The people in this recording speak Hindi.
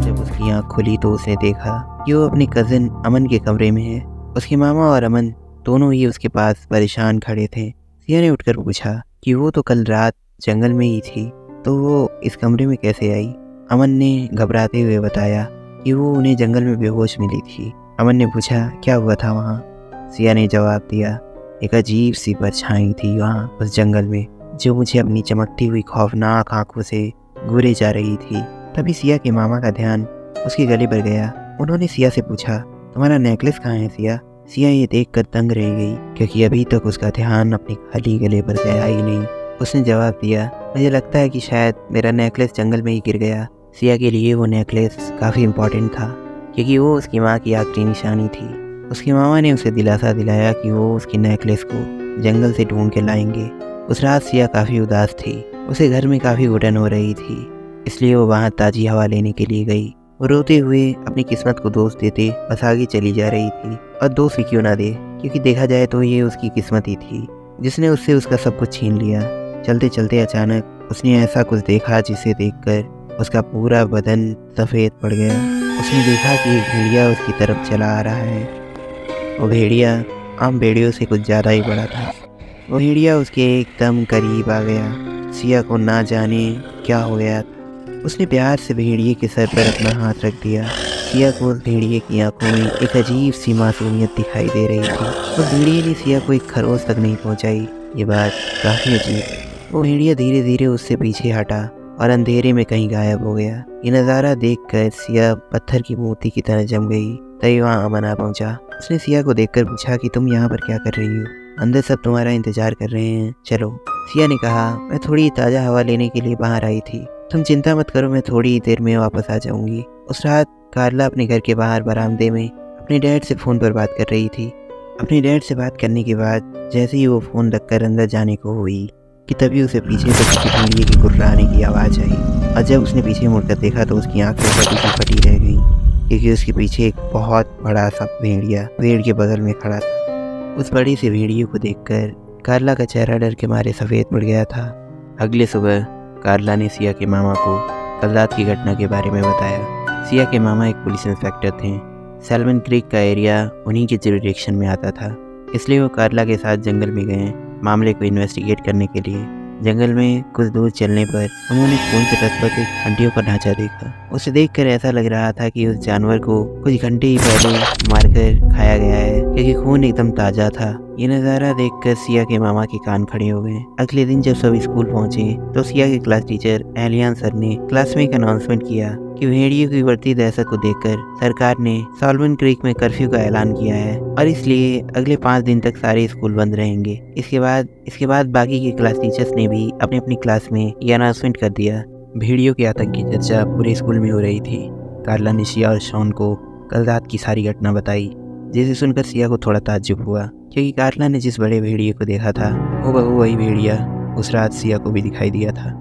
जब उसकी आँख खुली तो उसने देखा कि वो अपने कज़न अमन के कमरे में है। उसके मामा और अमन दोनों ही उसके पास परेशान खड़े थे। सिया ने उठकर पूछा कि वो तो कल रात जंगल में ही थी, तो वो इस कमरे में कैसे आई? अमन ने घबराते हुए बताया कि वो उन्हें जंगल में बेहोश मिली थी। अमन ने पूछा क्या हुआ था वहाँ? सिया ने जवाब दिया, एक अजीब सी परछाई थी वहाँ उस जंगल में, जो मुझे अपनी चमकती हुई खौफनाक आंखों से घूरे जा रही थी। तभी सिया के मामा का ध्यान उसके गले पर गया। उन्होंने सिया से पूछा, तुम्हारा नेकलेस कहाँ है सिया? सिया ये देखकर दंग रह गई, क्योंकि अभी तक उसका ध्यान अपने खाली गले पर गया ही नहीं। उसने जवाब दिया, मुझे लगता है कि शायद मेरा नेकलेस जंगल में ही गिर गया। सिया के लिए वो नेकलेस काफ़ी इम्पोर्टेंट था, क्योंकि वो उसकी माँ की आखिरी निशानी थी। उसके मामा ने उसे दिलासा दिलाया कि वो उसकी नेकलेस को जंगल से ढूंढ के लाएंगे। उस रात सिया काफ़ी उदास थी। उसे घर में काफ़ी घुटन हो रही थी, इसलिए वो वहाँ ताज़ी हवा लेने के लिए गई। वो रोते हुए अपनी किस्मत को दोष देते बस आगे चली जा रही थी, और दोष भी क्यों ना दे, क्योंकि देखा जाए तो ये उसकी किस्मत ही थी जिसने उससे उसका सब कुछ छीन लिया। चलते चलते अचानक उसने ऐसा कुछ देखा जिसे देखकर उसका पूरा बदन सफ़ेद पड़ गया। उसने देखा कि एक भेड़िया उसकी तरफ चला आ रहा है। वो भेड़िया आम भेड़ियों से कुछ ज़्यादा ही बड़ा था। वो भेड़िया उसके एकदम करीब आ गया। सिया को ना जाने क्या हो गया था। उसने प्यार से भेड़िए के सर पर अपना हाथ रख दिया। सिया को उस भेड़िए की आंखों में एक अजीब सी मासूमियत दिखाई दे रही थी। उस भेड़िए ने सिया को एक खरोच तक नहीं पहुंचाई। ये बात काफ़ी अजीब। वो भेड़िया धीरे धीरे उससे पीछे हटा और अंधेरे में कहीं गायब हो गया। ये नज़ारा देखकर सिया पत्थर की मूर्ति की तरह जम गई। तभी वहाँ अमन आ पहुंचा। उसने सिया को देखकर पूछा कि तुम यहाँ पर क्या कर रही हो? अंदर सब तुम्हारा इंतजार कर रहे हैं, चलो। सिया ने कहा, मैं थोड़ी ताज़ा हवा लेने के लिए बाहर आई थी, तुम चिंता मत करो, मैं थोड़ी देर में वापस आ जाऊंगी। उस रात कार्ला अपने घर के बाहर बरामदे में अपने डैड से फ़ोन पर बात कर रही थी। अपने डैड से बात करने के बाद जैसे ही वो फ़ोन रखकर अंदर जाने को हुई कि तभी उसे पीछे से किसी भेड़िए के कुर्राने की आवाज़ आई, और जब उसने पीछे मुड़कर देखा तो उसकी आंखें फटी की फटी रह गई, क्योंकि उसके पीछे एक बहुत बड़ा सा भेड़िया पेड़ के बगल में खड़ा था। उस बड़े से भेड़िए को देखकर कार्ला का चेहरा डर के मारे सफ़ेद पड़ गया था। अगले सुबह कार्ला ने सिया के मामा को कल रात की घटना के बारे में बताया। सिया के मामा एक पुलिस इंस्पेक्टर थे। सैल्मन क्रीक का एरिया उन्हीं के जुरिडिक्शन में आता था, इसलिए वो कार्ला के साथ जंगल में गए मामले को इन्वेस्टिगेट करने के लिए। जंगल में कुछ दूर चलने पर उन्होंने खून से लथपथ एक हड्डियों का ढांचा देखा। उसे देखकर ऐसा लग रहा था कि उस जानवर को कुछ घंटे ही पहले मारकर खाया गया है, क्योंकि खून एकदम ताज़ा था। ये नज़ारा देखकर सिया के मामा के कान खड़े हो गए। अगले दिन जब सब स्कूल पहुंचे तो सिया के क्लास टीचर एलियान सर ने क्लास में एक अनाउंसमेंट किया कि भेड़ियों की बढ़ती दहशत को देखकर सरकार ने सॉल्मन क्रीक में कर्फ्यू का ऐलान किया है, और इसलिए अगले 5 दिन तक सारे स्कूल बंद रहेंगे। इसके बाद बाकी के क्लास टीचर्स ने भी अपनी अपनी क्लास में ये अनाउंसमेंट कर दिया। भेड़ियों के आतंक की चर्चा पूरे स्कूल में हो रही थी। कार्ला ने सिया और शॉन को कल रात की सारी घटना बताई, जिसे सुनकर सिया को थोड़ा ताज्जुब हुआ, क्योंकि कार्ला ने जिस बड़े भेड़िए को देखा था वो वही भेड़िया उस रात सिया को भी दिखाई दिया था।